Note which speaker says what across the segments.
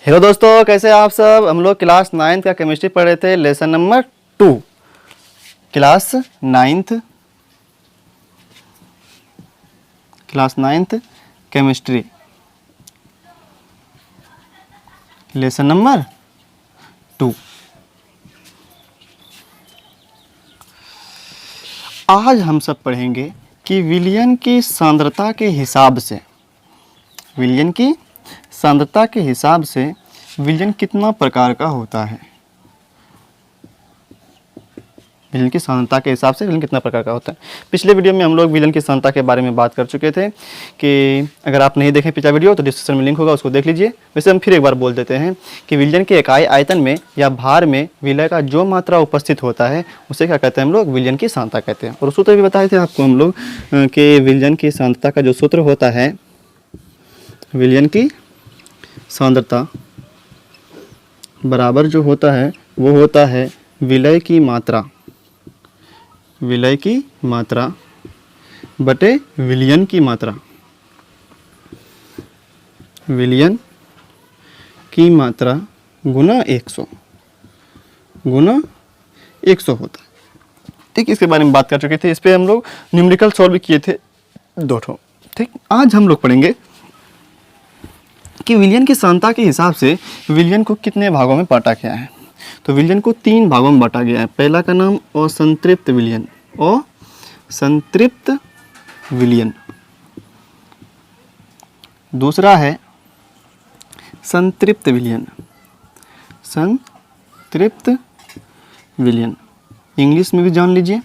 Speaker 1: Hello दोस्तों, कैसे हैं आप सब। हम लोग क्लास 9 का केमिस्ट्री पढ़ रहे थे, lesson number 2। Class 9th chemistry, lesson number 2। आज हम सब पढ़ेंगे कि विलयन की सांद्रता के हिसाब से विलयन कितना प्रकार का होता है। विलयन की सांद्रता के हिसाब से विलयन कितना प्रकार का होता है। पिछले वीडियो में हम लोग विलयन की सांद्रता के बारे में बात कर चुके थे कि अगर आप नहीं देखें पिछला वीडियो तो डिस्क्रिप्शन में लिंक होगा, उसको देख लीजिए। वैसे हम फिर एक बार बोल देते हैं कि विलयन के इकाई आयतन में या भार में विलय का जो मात्रा उपस्थित होता है उसे क्या कहते हैं हम लोग, विलयन की सांद्रता कहते हैं। और सूत्र भी बताए थे आपको हम लोग कि विलयन की सांद्रता का जो सूत्र होता है, विलयन की सांद्रता बराबर जो होता है वो होता है विलय की मात्रा बटे विलयन की मात्रा। विलयन की मात्रा गुना 100 होता है। ठीक, इसके बारे में बात कर चुके थे। इस पे हम लोग न्यूमेरिकल सॉल्व भी किए थे 2 ठो। ठीक, आज हम लोग पढ़ेंगे कि विलयन की सांद्रता के हिसाब से विलयन को कितने भागों में बांटा गया है। तो विलयन को 3 भागों में बांटा गया है। पहला का नाम असंतृप्त विलयन, दूसरा है संतृप्त विलयन, इंग्लिश में भी जान लीजिए।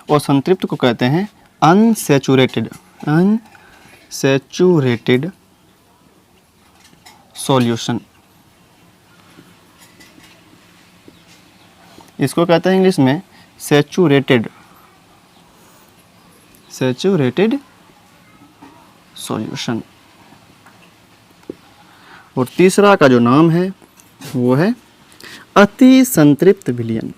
Speaker 1: और संतृप्त को कहते हैं अनसैचुरेटेड सॉल्यूशन। इसको कहते हैं इंग्लिश में सैचुरेटेड सॉल्यूशन। और तीसरा का जो नाम है वो है अति संतृप्त विलयन।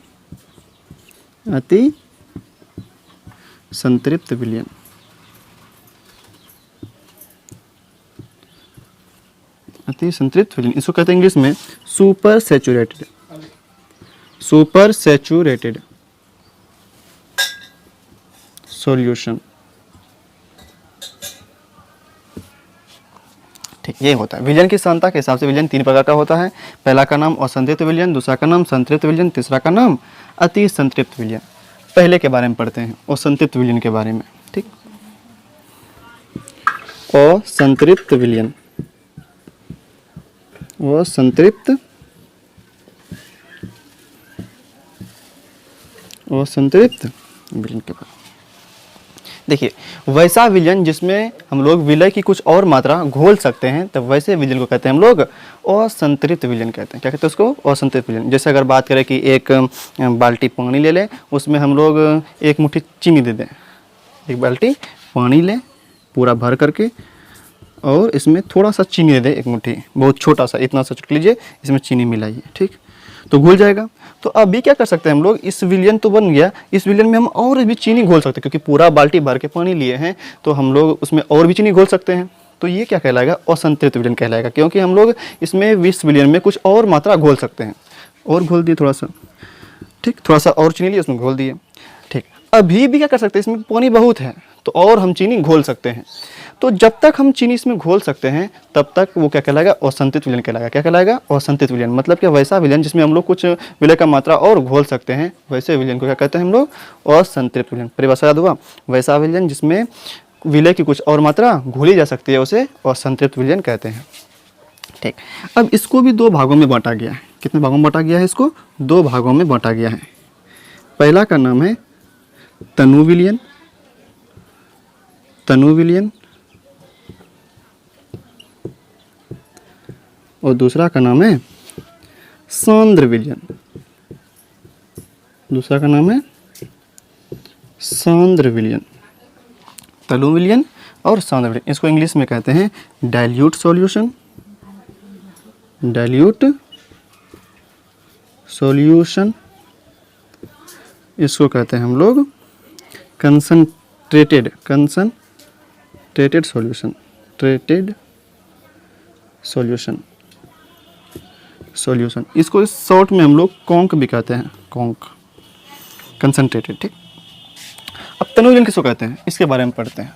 Speaker 1: इसको कहते हैं इंग्लिश में सुपर सैचुरेटेड सॉल्यूशन। ठीक, ये होता है विलयन की सांद्रता के हिसाब से। विलयन 3 प्रकार का होता है। पहला का नाम असंतृप्त विलयन, दूसरा का नाम संतृप्त विलयन, तीसरा का नाम अति संतृप्त विलयन। पहले के बारे में पढ़ते हैं, असंतृप्त विलयन के बारे में। ठीक, असंतृप्त विलयन के बारे में देखिए, वैसा विलयन जिसमें हम लोग विलय की कुछ और मात्रा घोल सकते हैं, तब वैसे विलयन को कहते हैं हम लोग असंतृप्त विलयन कहते हैं। क्या कहते हैं उसको? असंतृप्त विलयन। जैसे अगर बात करें कि एक बाल्टी पानी ले लें, उसमें हम लोग एक मुट्ठी चीनी दे दें। एक बाल्टी पानी लें पूरा भर करके, और इसमें थोड़ा सा चीनी दे दें, एक मुट्ठी, बहुत छोटा सा, इतना सा चुटक लीजिए, इसमें चीनी मिलाइए। ठीक, तो घुल जाएगा। तो अभी क्या कर सकते हैं हम लोग, इस विलयन तो बन गया, इस विलयन में हम और भी चीनी घोल सकते हैं, क्योंकि पूरा बाल्टी भर के पानी लिए हैं तो हम लोग उसमें और भी चीनी घोल सकते हैं। तो ये क्या कहलाएगा? असंतृप्त विलयन कहलाएगा, क्योंकि हम लोग इसमें इस विलयन में कुछ और मात्रा घोल सकते हैं। और घोल दिए थोड़ा सा, ठीक, थोड़ा सा और चीनी लिए उसमें घोल दिए। ठीक, अभी भी क्या कर सकते हैं, इसमें पानी बहुत है तो और हम चीनी घोल सकते हैं। तो जब तक हम चीनी इसमें घोल सकते हैं तब तक वो क्या कहलाएगा? असंतृप्त विलयन कहलाएगा। क्या कहलाएगा? असंतृप्त विलयन। मतलब क्या? वैसा विलयन जिसमें हम लोग कुछ विलय का मात्रा और घोल सकते हैं, वैसे विलयन को क्या कहते हैं हम लोग? असंतृप्त विलयन। परिभाषा याद हुआ? वैसा विलयन जिसमें विलय की कुछ और मात्रा घोली जा सकती है उसे असंतृप्त विलयन कहते हैं। ठीक, अब इसको भी 2 भागों में बांटा गया है। कितने भागों में बांटा गया है? इसको 2 भागों में बांटा गया है। पहला का नाम है तनु विलयन, और दूसरा का नाम है सांद्र विलयन। तनु विलयन और सांद्र विलयन। इसको इंग्लिश में कहते हैं डाइल्यूट सॉल्यूशन। इसको कहते हैं हम लोग कंसंट्रेटेड सॉल्यूशन। सॉल्यूशन। इसको इस शॉर्ट में हम लोग कॉन्क भी कहते हैं, कॉन्क, कंसंट्रेटेड। ठीक, अब तनु विलयन किसको कहते हैं इसके बारे में पढ़ते हैं।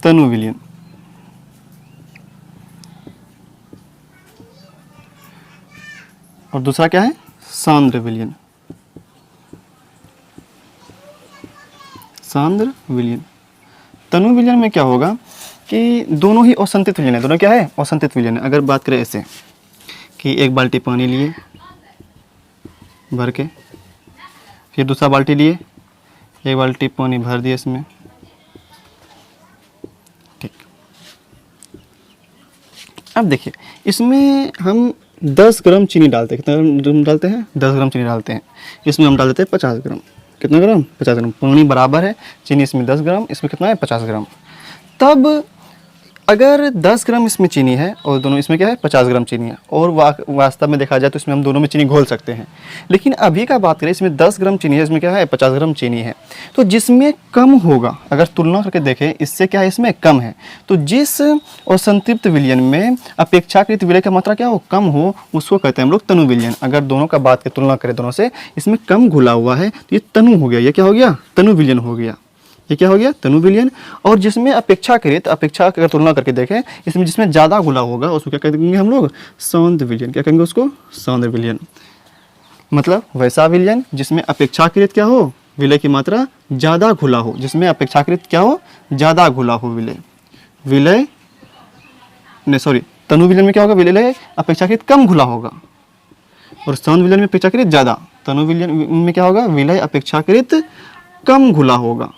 Speaker 1: तनु विलयन, और दूसरा क्या है, सांद्र विलयन। सांद्र विलयन, तनु विलयन में क्या होगा कि दोनों ही असंतृप्त विलयन है। दोनों क्या है, असंतृप्त विलयन है। अगर बात करें ऐसे कि एक बाल्टी पानी लिए भर के, फिर दूसरा बाल्टी लिए, एक बाल्टी पानी भर दिए इसमें, ठीक। अब देखिए इसमें हम 10 ग्राम चीनी डालते हैं। कितना ग्राम डालते हैं, 10 ग्राम चीनी डालते हैं। इसमें हम डाल देते हैं 50 ग्राम। कितना ग्राम, 50 ग्राम। पानी बराबर है, चीनी इसमें 10 ग्राम, इसमें कितना है, 50 ग्राम। तब अगर 10 ग्राम इसमें चीनी है और दोनों इसमें क्या है, 50 ग्राम चीनी है, और वास्तव में देखा जाए तो इसमें हम दोनों में चीनी घोल सकते हैं। लेकिन अभी का बात करें, इसमें 10 ग्राम चीनी है, इसमें क्या है, 50 ग्राम चीनी है। तो जिसमें कम होगा, अगर तुलना करके देखें इससे क्या है, इसमें कम है। तो जिस असंतृप्त विलयन में अपेक्षाकृत विलय का मात्रा क्या हो, कम हो, उसको कहते हैं हम लोग तनु विलयन। अगर दोनों का बात की तुलना करें दोनों से, इसमें कम घुला हुआ है तो ये तनु हो गया। ये क्या हो गया, तनु विलयन हो गया। ये क्या हो गया, तनु विलयन। और जिसमें अपेक्षाकृत, अपेक्षा अगर तुलना करके देखें, इसमें जिसमें ज़्यादा घुला होगा उसको क्या कहेंगे हम लोग, सांद्र विलयन। क्या कहेंगे उसको, सांद्र विलयन। मतलब वैसा विलयन जिसमें अपेक्षाकृत क्या हो, विलय की मात्रा ज़्यादा घुला हो। जिसमें अपेक्षाकृत क्या हो, ज़्यादा घुला हो विलय, विलय नहीं सॉरी, तनु विलयन में क्या होगा, विलय अपेक्षाकृत कम घुला होगा, और सांद्र विलयन में अपेक्षाकृत ज़्यादा। तनु विलयन में क्या होगा, विलय अपेक्षाकृत कम घुला होगा,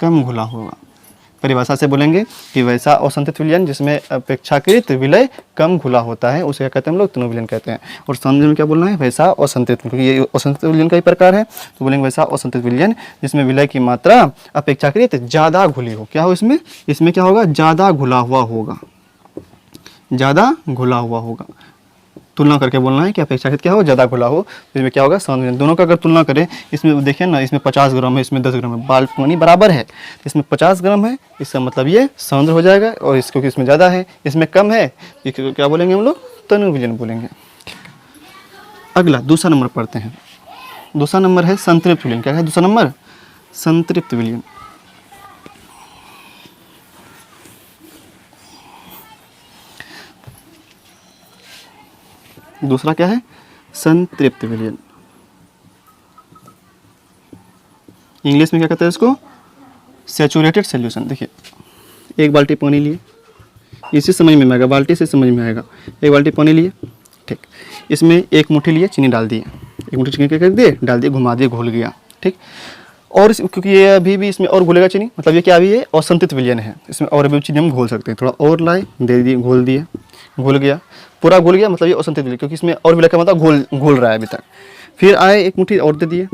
Speaker 1: कम घुला होगा। परिभाषा से बोलेंगे कि वैसा असंतृप्त विलयन जिसमें अपेक्षाकृत विलय कम घुला होता है उसे क्या कहते हैं हम लोग, तनु विलयन कहते हैं। और सांद्र में क्या बोलना है, वैसा असंतृप्त, क्योंकि ये असंतृप्त विलयन का ही प्रकार है, तो बोलेंगे वैसा असंतृप्त विलयन जिसमें विलय की मात्रा अपेक्षाकृत ज़्यादा घुली हो। क्या हो इसमें, इसमें क्या होगा, ज़्यादा घुला हुआ होगा, ज़्यादा घुला हुआ होगा। तुलना करके बोलना है कि अपेक्षाकृत क्या हो, ज़्यादा घुला हो, तो इसमें क्या होगा, सांद्र विलयन। दोनों का अगर तुलना करें, इसमें देखिए ना, इसमें 50 ग्राम है, इसमें 10 ग्राम है, पानी बराबर है, इसमें 50 ग्राम है, इसका मतलब ये सांद्र हो जाएगा, और इसको इसमें ज़्यादा है, इसमें कम है, इसको क्या बोलेंगे हम लोग, तनु विलयन बोलेंगे। अगला दूसरा नंबर पढ़ते हैं। दूसरा नंबर है संतृप्त विलयन। क्या है दूसरा नंबर, संतृप्त विलयन। दूसरा क्या है, संतृप्त विलयन। इंग्लिश में क्या कहते हैं इसको, सैचुरेटेड सॉल्यूशन। देखिए एक बाल्टी पानी लिए, इसी समझ में आएगा, बाल्टी से समझ में आएगा। एक बाल्टी पानी लिए, ठीक, इसमें एक मुट्ठी लिए चीनी डाल दिए, एक मुट्ठी चीनी क्या कर दिए, डाल दिए, घुमा दिए, घुल गया, ठीक। और क्योंकि ये अभी भी इसमें और घुलेगा चीनी, मतलब ये क्या अभी ये असंतृप्त विलयन है, इसमें और अभी चीनी हम घोल सकते हैं। थोड़ा और लाए, दे दिए, घोल दिए, घुल गया, पूरा घुल गया, मतलब ये असंतृप्त विलयन, क्योंकि इसमें और विलय का मतलब घुल रहा है अभी तक। फिर आए एक मुट्ठी और दे दिए,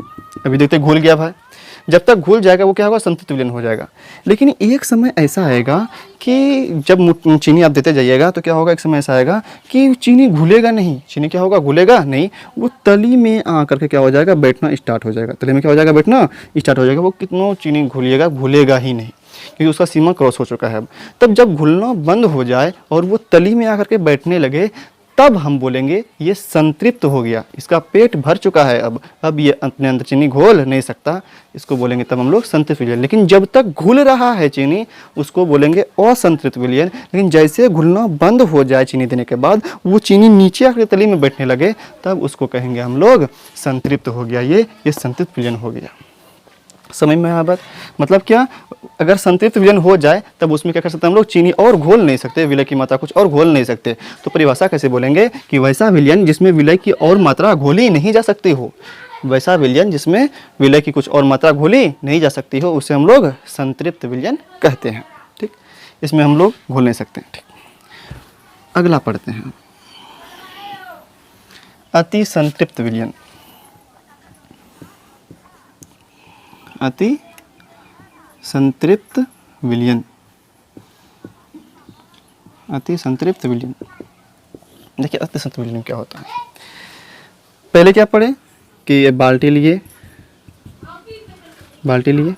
Speaker 1: अभी देखते घुल गया भाई। जब तक घुल जाएगा वो क्या होगा, संतृप्त विलयन हो जाएगा। लेकिन एक समय ऐसा आएगा कि जब चीनी आप देते जाइएगा तो क्या होगा, एक समय ऐसा आएगा कि चीनी घुलेगा नहीं। चीनी क्या होगा, घुलेगा नहीं, वो तली में आकर के क्या हो जाएगा, बैठना स्टार्ट हो जाएगा। तली में क्या हो जाएगा, बैठना स्टार्ट हो जाएगा। वो कितनों चीनी घुलिएगा, घुलेगा ही नहीं, क्योंकि उसका सीमा क्रॉस हो चुका है। अब तब जब घुलना बंद हो जाए और वो तली में आकर के बैठने लगे, तब हम बोलेंगे ये संतृप्त हो गया, इसका पेट भर चुका है, अब ये अपने अंदर चीनी घोल नहीं सकता, इसको बोलेंगे तब हम लोग संतृप्त विलयन। लेकिन जब तक घुल रहा है चीनी, उसको बोलेंगे असंतृप्त विलयन। लेकिन जैसे घुलना बंद हो जाए चीनी देने के बाद, वो चीनी नीचे आकर तली में बैठने लगे, तब उसको कहेंगे हम लोग संतृप्त हो गया, ये संतृप्त विलयन हो गया। समझ में आया बात, मतलब क्या, अगर संतृप्त विलयन हो जाए तब उसमें क्या कर सकते हैं हम लोग, चीनी और घोल नहीं सकते, विलय की मात्रा कुछ और घोल नहीं सकते। तो परिभाषा कैसे बोलेंगे कि वैसा विलयन जिसमें विलय की और मात्रा घोली नहीं जा सकती हो, वैसा विलयन जिसमें विलय की कुछ और मात्रा घोली नहीं जा सकती हो, उसे हम लोग संतृप्त विलयन कहते हैं। ठीक, इसमें हम लोग घोल नहीं सकते। ठीक, अगला पढ़ते हैं, अति संतृप्त विलयन। अति संतृप्त विलयन, अति संतृप्त विलयन। देखिए अति संतृप्त विलयन क्या होता है। पहले क्या पढ़े कि ये बाल्टी लिए, बाल्टी लिए,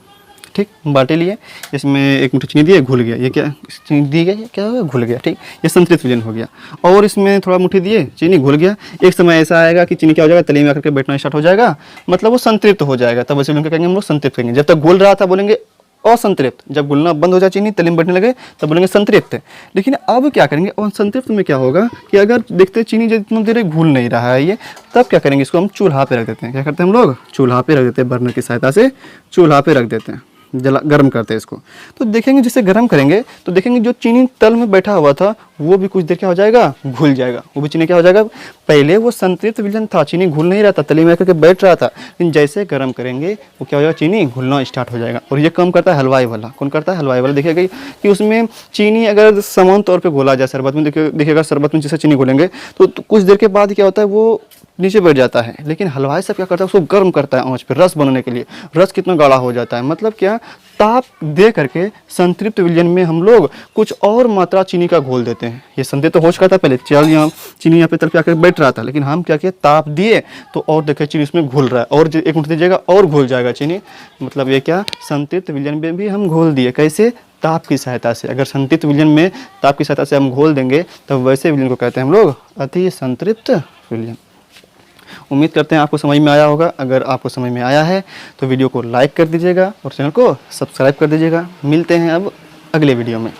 Speaker 1: ठीक, बाल्टी लिए, इसमें एक मुट्ठी चीनी दिए, घुल गया। ये क्या चीनी दी गई, ये क्या हो गया, घुल गया, ठीक, ये संतृप्त विलयन हो गया। और इसमें थोड़ा मुट्ठी दिए, चीनी घुल गया। एक समय ऐसा आएगा कि चीनी क्या हो जाएगा, तली में आकर के बैठना स्टार्ट हो जाएगा, मतलब वो संतृप्त हो जाएगा। तब वैसे विलयन कहेंगे हम लोग संतृप्त कहेंगे। जब तक घुल रहा था बोलेंगे असंतृप्त, जब घुलना बंद हो जाए चीनी, तली में बैठने लगे, तब बोलेंगे संतृप्त। लेकिन अब क्या करेंगे, और संतृप्त में क्या होगा कि अगर देखते चीनी जितना देर घुल नहीं रहा है ये, तब क्या करेंगे, इसको हम चूल्हा पे रख देते हैं। क्या करते हैं हम लोग, चूल्हा पे रख देते हैं, बर्नर की सहायता से चूल्हा पे रख देते हैं, जला गर्म करते हैं इसको। तो देखेंगे जिसे गर्म करेंगे तो देखेंगे जो चीनी तल में बैठा हुआ था वो भी कुछ देर क्या हो जाएगा, घुल जाएगा। वो भी चीनी क्या हो जाएगा, पहले वो संतृप्त विलयन था, चीनी घुल नहीं रहा था, तली में आकर बैठ रहा था, लेकिन जैसे गर्म करेंगे वो क्या हो जाएगा, चीनी घुलना स्टार्ट हो जाएगा। और ये कम करता है हलवाई वाला। कौन करता है, हलवाई वाला। देखिएगा कि उसमें चीनी अगर समान तौर पर घोला जाए शरबत में, देखिएगा शरबत में जैसे चीनी घोलेंगे तो कुछ देर के बाद क्या होता है, वो नीचे बैठ जाता है। लेकिन हलवाई साहब क्या करता है, उसको गर्म करता है आंच पे रस बनने के लिए। रस कितना गाढ़ा हो जाता है, मतलब क्या, ताप दे करके संतृप्त विलयन में हम लोग कुछ और मात्रा चीनी का घोल देते हैं। ये संतृप्त हो चुका था पहले, चल यहाँ चीनी यहाँ पे तल पे आकर बैठ रहा था, लेकिन हम क्या किए, ताप दिए तो और देखे चीनी इसमें घुल रहा है, और एक मुट्ठी दीजिएगा और घुल जाएगा चीनी। मतलब ये क्या, संतृप्त विलयन में भी हम घोल दिए। कैसे, ताप की सहायता से। अगर संतृप्त विलयन में ताप की सहायता से हम घोल देंगे तब वैसे विलयन को कहते हैं हम लोग अति संतृप्त विलयन। उम्मीद करते हैं आपको समझ में आया होगा। अगर आपको समझ में आया है तो वीडियो को लाइक कर दीजिएगा और चैनल को सब्सक्राइब कर दीजिएगा। मिलते हैं अब अगले वीडियो में।